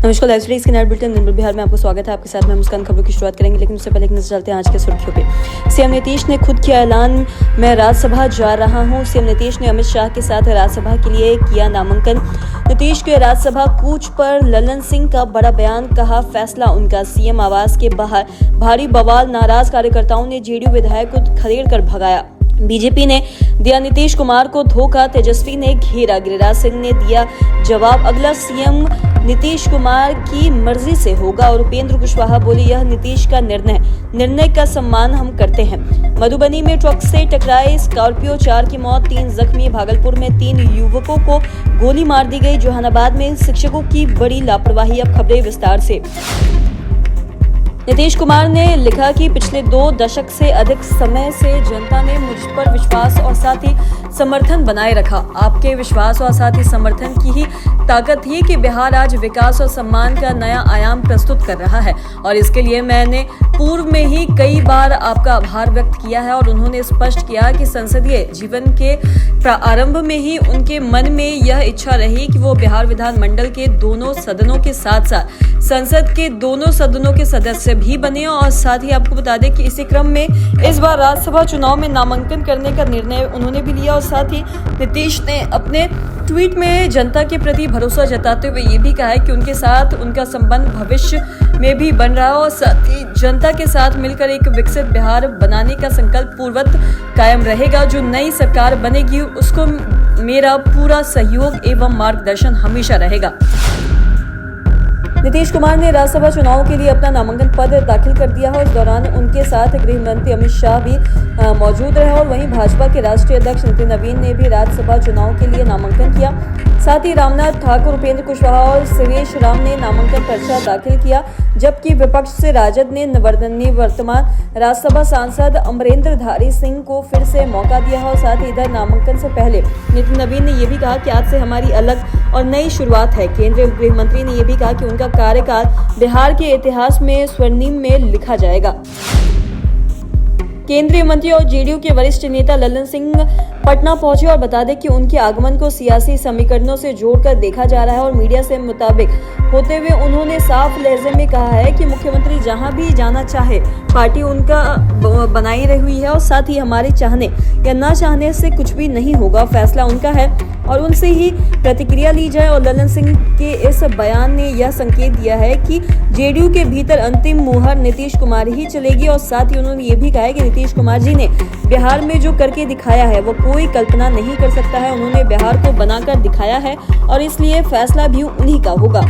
नमस्कार, live story के नए बुलेटिन निर्मल बिहार में आपको स्वागत है। आपके साथ मैं मुस्कान। खबरों की शुरुआत करेंगे, लेकिन उससे पहले एक नजर डालते हैं आज के सुर्खियों पे। सीएम नीतीश ने खुद किया ऐलान, मैं राज्यसभा जा रहा हूं। सीएम नीतीश ने अमित शाह के साथ राज्यसभा के लिए किया नामांकन। नीतीश के राज्यसभा कूच पर ललन सिंह का बड़ा बयान, कहा फैसला उनका। सीएम आवास के बाहर भारी बवाल, नाराज कार्यकर्ताओं ने जेडीयू विधायक को खदेड़ कर भगाया। बीजेपी ने दिया नीतीश कुमार को धोखा, तेजस्वी ने घेरा। गिरिराज सिंह ने दिया जवाब, अगला सीएम नीतीश कुमार की मर्जी से होगा। और उपेंद्र कुशवाहा बोले, यह नीतीश का निर्णय का सम्मान हम करते हैं। मधुबनी में ट्रक से टकराए स्कॉर्पियो, 4 की मौत, 3 जख्मी। भागलपुर में 3 युवकों को गोली मार दी गई। जहानाबाद में शिक्षकों की बड़ी लापरवाही। अब खबरें विस्तार से। नीतीश कुमार ने लिखा कि पिछले 2 दशक से अधिक समय से जनता ने मुझ पर विश्वास और साथ ही समर्थन बनाए रखा। आपके विश्वास और साथ ही समर्थन की ही ताकत थी कि बिहार आज विकास और सम्मान का नया आयाम प्रस्तुत कर रहा है। और इसके लिए मैंने पूर्व में ही कई बार आपका आभार व्यक्त किया है। और उन्होंने स्पष्ट किया कि संसदीय जीवन के प्रारंभ में ही उनके मन में यह इच्छा रही कि वो बिहार विधानमंडल के दोनों सदनों के साथ साथ संसद के दोनों सदनों के सदस्य भी बने। और साथ ही आपको बता दें कि इसी क्रम में इस बार राज्यसभा चुनाव में नामांकन करने का निर्णय उन्होंने भी लिया। और साथ ही नीतीश ने अपने ट्वीट में जनता के प्रति भरोसा जताते हुए ये भी कहा है कि उनके साथ उनका संबंध भविष्य में भी बन रहा है। और साथ ही जनता के साथ मिलकर एक विकसित बिहार बनाने का संकल्प पूर्वक कायम रहेगा। जो नई सरकार बनेगी उसको मेरा पूरा सहयोग एवं मार्गदर्शन हमेशा रहेगा। नीतीश कुमार ने राज्यसभा चुनाव के लिए अपना नामांकन पत्र दाखिल कर दिया है। इस दौरान उनके साथ गृह मंत्री अमित शाह भी मौजूद रहे। और वहीं भाजपा के राष्ट्रीय अध्यक्ष नितिन नवीन ने भी राज्यसभा चुनाव के लिए नामांकन किया। साथ ही रामनाथ ठाकुर, उपेंद्र कुशवाहा और सुरेश राम ने नामांकन पर्चा दाखिल किया। जबकि विपक्ष से राजद ने निवर्तमान राज्यसभा सांसद अमरेंद्रधारी सिंह को फिर से मौका दिया है। और साथ ही इधर नामांकन से पहले नितिन नवीन ने यह भी कहा कि आज से हमारी अलग और नई शुरुआत है। केंद्रीय गृह मंत्री ने यह भी कहा कि उनका कार्यकाल बिहार के इतिहास में स्वर्णिम में लिखा जाएगा। केंद्रीय मंत्री और जेडीयू के वरिष्ठ नेता ललन सिंह पटना पहुंचे। और बता दें कि उनके आगमन को सियासी समीकरणों से जोड़कर देखा जा रहा है। और मीडिया से मुताबिक होते हुए उन्होंने साफ लहजे में कहा है कि मुख्यमंत्री जहां भी जाना चाहे पार्टी उनका बनाई रही हुई है। और साथ ही हमारे चाहने या ना चाहने से कुछ भी नहीं होगा, फैसला उनका है और उनसे ही प्रतिक्रिया ली जाए। और ललन सिंह के इस बयान ने यह संकेत दिया है कि जेडीयू के भीतर अंतिम मुहर नीतीश कुमार ही चलेगी। और साथ ही उन्होंने ये भी कहा है कि नीतीश कुमार जी ने बिहार में जो करके दिखाया है वो कोई कल्पना नहीं कर सकता है। उन्होंने बिहार को बनाकर दिखाया है और इसलिए फैसला भी उन्हीं का होगा।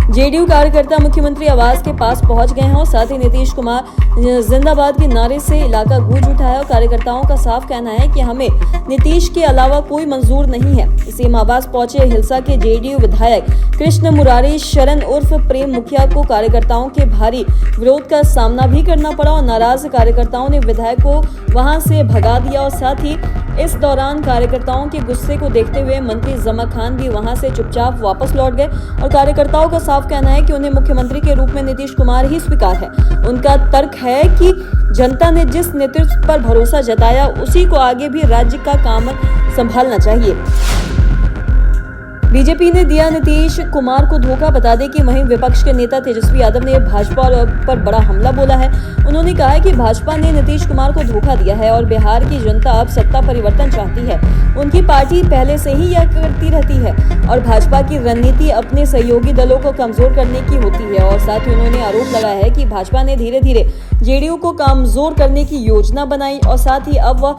जेडीयू कार्यकर्ता मुख्यमंत्री आवास के पास पहुंच गए हैं। और साथ ही नीतीश कुमार जिंदाबाद के नारे से इलाका गूंज उठा है। और कार्यकर्ताओं का साफ कहना है कि हमें नीतीश के अलावा कोई मंजूर नहीं है। सीएम आवास पहुंचे हिलसा के जेडीयू विधायक कृष्ण मुरारी शरण उर्फ प्रेम मुखिया को कार्यकर्ताओं के भारी विरोध का सामना भी करना पड़ा। और नाराज कार्यकर्ताओं ने विधायक को वहां से भगा दिया। और साथ ही इस दौरान कार्यकर्ताओं के गुस्से को देखते हुए मंत्री जमा खान भी वहां से चुपचाप वापस लौट गए। और कार्यकर्ताओं का साफ कहना है कि उन्हें मुख्यमंत्री के रूप में नीतीश कुमार ही स्वीकार है। उनका तर्क है कि जनता ने जिस नेतृत्व पर भरोसा जताया उसी को आगे भी राज्य का काम संभालना चाहिए। बीजेपी ने दिया नीतीश कुमार को धोखा। बता दें कि वहीं विपक्ष के नेता तेजस्वी यादव ने भाजपा पर बड़ा हमला बोला है। उन्होंने कहा है कि भाजपा ने नीतीश कुमार को धोखा दिया है और बिहार की जनता अब सत्ता परिवर्तन चाहती है। उनकी पार्टी पहले से ही यह करती रहती है और भाजपा की रणनीति अपने सहयोगी दलों को कमजोर करने की होती है। और साथ ही उन्होंने आरोप लगाया है कि भाजपा ने धीरे धीरे जेडीयू को कमजोर करने की योजना बनाई और साथ ही अब वह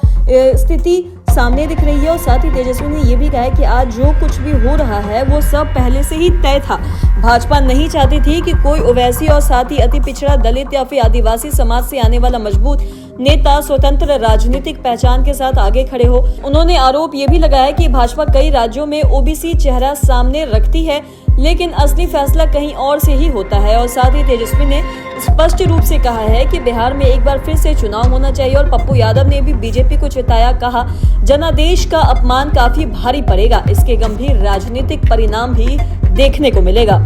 स्थिति सामने दिख रही है। और साथ ही तेजस्वी ने यह भी कहा है कि आज जो कुछ भी हो रहा है वो सब पहले से ही तय था। भाजपा नहीं चाहती थी कि कोई ओवैसी और साथ ही अति पिछड़ा, दलित या फिर आदिवासी समाज से आने वाला मजबूत नेता स्वतंत्र राजनीतिक पहचान के साथ आगे खड़े हो। उन्होंने आरोप ये भी लगाया कि भाजपा कई राज्यों में ओबीसी चेहरा सामने रखती है, लेकिन असली फैसला कहीं और से ही होता है। और साथ ही तेजस्वी ने स्पष्ट रूप से कहा है कि बिहार में एक बार फिर से चुनाव होना चाहिए। और पप्पू यादव ने भी बीजेपी को चेताया, कहा जनादेश का अपमान काफी भारी पड़ेगा, इसके गंभीर राजनीतिक परिणाम भी देखने को मिलेगा।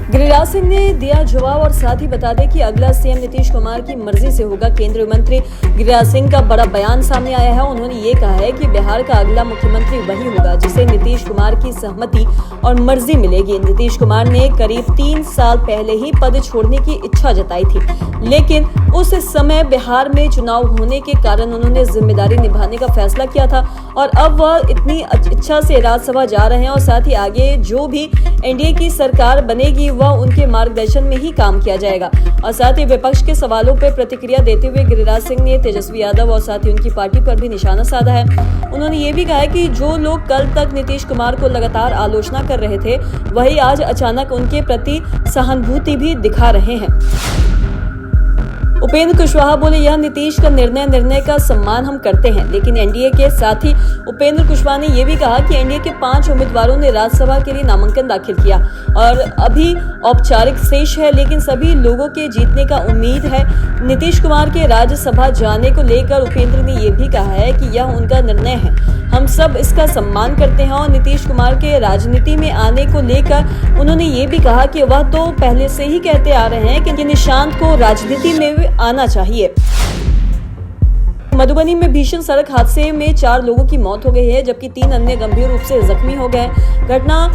गिरिराज सिंह ने दिया जवाब और साथ ही बता दें कि अगला सीएम नीतीश कुमार की मर्जी से होगा। केंद्रीय मंत्री गिरिराज सिंह का बड़ा बयान सामने आया है। उन्होंने ये कहा है कि बिहार का अगला मुख्यमंत्री वही होगा जिसे नीतीश कुमार की सहमति और मर्जी मिलेगी। नीतीश कुमार ने करीब 3 साल पहले ही पद छोड़ने की इच्छा जताई थी, लेकिन उस समय बिहार में चुनाव होने के कारण उन्होंने जिम्मेदारी निभाने का फैसला किया था और अब वह इतनी इच्छा से राज्यसभा जा रहे हैं और साथ ही आगे जो भी एनडीए की सरकार बनेगी वह उनके मार्गदर्शन में ही काम किया जाएगा। और साथ ही विपक्ष के सवालों पर प्रतिक्रिया देते हुए गिरिराज सिंह ने तेजस्वी यादव और साथ ही उनकी पार्टी पर भी निशाना साधा है। उन्होंने ये भी कहा है कि जो लोग कल तक नीतीश कुमार को लगातार आलोचना कर रहे थे वही आज अचानक उनके प्रति सहानुभूति भी दिखा रहे हैं। उपेंद्र कुशवाहा बोले, यह नीतीश का निर्णय का सम्मान हम करते हैं, लेकिन एनडीए के साथ ही उपेंद्र कुशवाहा ने यह भी कहा कि एनडीए के 5 उम्मीदवारों ने राज्यसभा के लिए नामांकन दाखिल किया और अभी औपचारिक शेष है, लेकिन सभी लोगों के जीतने का उम्मीद है। नीतीश कुमार के राज्यसभा जाने को लेकर उपेंद्र ने यह भी कहा है कि यह उनका निर्णय है, हम सब इसका सम्मान करते हैं। और नीतीश कुमार के राजनीति में आने को लेकर उन्होंने ये भी कहा कि वह तो पहले से ही कहते आ रहे हैं कि निशांत को राजनीति में आना चाहिए। मधुबनी में भीषण सड़क हादसे में 4 लोगों की मौत हो गई है, जबकि 3 अन्य गंभीर रूप से जख्मी हो गए। घटना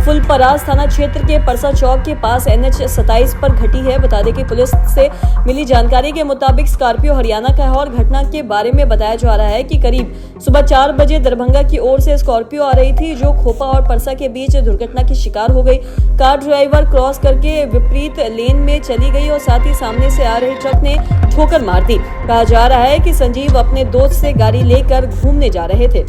फुलपरास थाना क्षेत्र के परसा चौक के पास NH 27 पर घटी है। बता दें कि पुलिस से मिली जानकारी के मुताबिक स्कॉर्पियो हरियाणा का है और घटना के बारे में बताया जा रहा है कि करीब सुबह 4 बजे दरभंगा की ओर से स्कॉर्पियो आ रही थी, जो खोपा और परसा के बीच दुर्घटना की शिकार हो गई। कार ड्राइवर क्रॉस करके विपरीत लेन में चली गई और साथ ही सामने से आ रहे ट्रक ने ठोकर मार दी। कहा जा रहा है कि संजीव अपने दोस्त से गाड़ी लेकर घूमने जा रहे थे।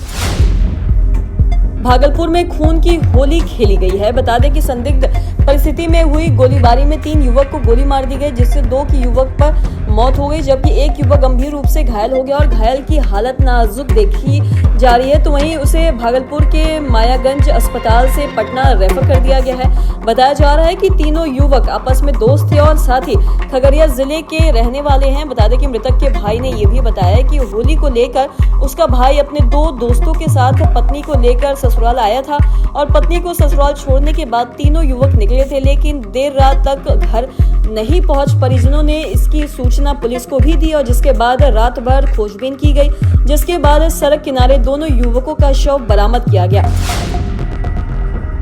भागलपुर में खून की होली खेली गई है। बता दें कि संदिग्ध परिस्थिति में हुई गोलीबारी में 3 युवक को गोली मार दी गई, जिससे 2 की युवक पर मौत हो गई, जबकि 1 युवक गंभीर रूप से घायल हो गया और घायल की हालत नाजुक देखी जा रही है। तो वहीं उसे भागलपुर के मायागंज अस्पताल से पटना रेफर कर दिया गया है। बताया जा रहा है कि तीनों युवक आपस में दोस्त थे और साथ ही खगड़िया जिले के रहने वाले हैं। बता दें कि मृतक के भाई ने यह भी बताया कि होली को लेकर उसका भाई अपने 2 दोस्तों के साथ पत्नी को लेकर ससुराल आया था और पत्नी को ससुराल छोड़ने के बाद तीनों युवक निकले थे, लेकिन देर रात तक घर नहीं पहुंच। परिजनों ने इसकी सूचना पुलिस को भी दी और जिसके बाद रात भर खोजबीन की गई, जिसके बाद सड़क किनारे दोनों युवकों का शव बरामद किया गया।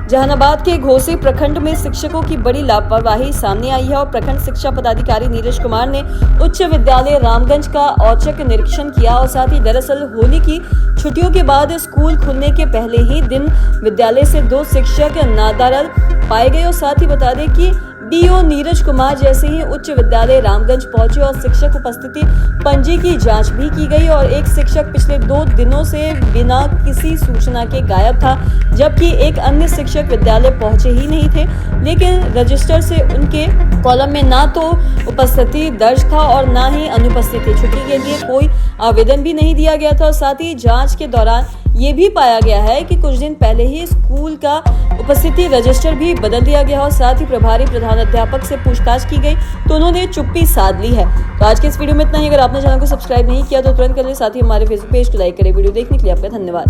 जहानाबाद के घोसी प्रखंड में शिक्षकों की बड़ी लापरवाही सामने आई है और प्रखंड शिक्षा पदाधिकारी नीरज कुमार ने उच्च विद्यालय रामगंज का औचक निरीक्षण किया और साथ ही दरअसल होली की छुट्टियों के बाद स्कूल खुलने के पहले ही दिन विद्यालय से 2 शिक्षक नादारद पाए गए और साथ ही बता दें कि डीओ नीरज कुमार जैसे ही उच्च विद्यालय रामगंज पहुंचे और शिक्षक उपस्थिति पंजी की जांच भी की गई और एक शिक्षक पिछले 2 दिनों से बिना किसी सूचना के गायब था, जबकि एक अन्य शिक्षक विद्यालय पहुंचे ही नहीं थे, लेकिन रजिस्टर से उनके कॉलम में ना तो उपस्थिति दर्ज था और ना ही अनुपस्थिति। छुट्टी के लिए कोई आवेदन भी नहीं दिया गया था और साथ ही जांच के दौरान ये भी पाया गया है कि कुछ दिन पहले ही स्कूल का उपस्थिति रजिस्टर भी बदल दिया गया और साथ ही प्रभारी प्रधानाध्यापक से पूछताछ की गई तो उन्होंने चुप्पी साध ली है। तो आज के इस वीडियो में इतना ही। अगर आपने चैनल को सब्सक्राइब नहीं किया तो तुरंत कर ले, साथ ही हमारे फेसबुक पेज को लाइक करें। वीडियो देखने के लिए आपका धन्यवाद।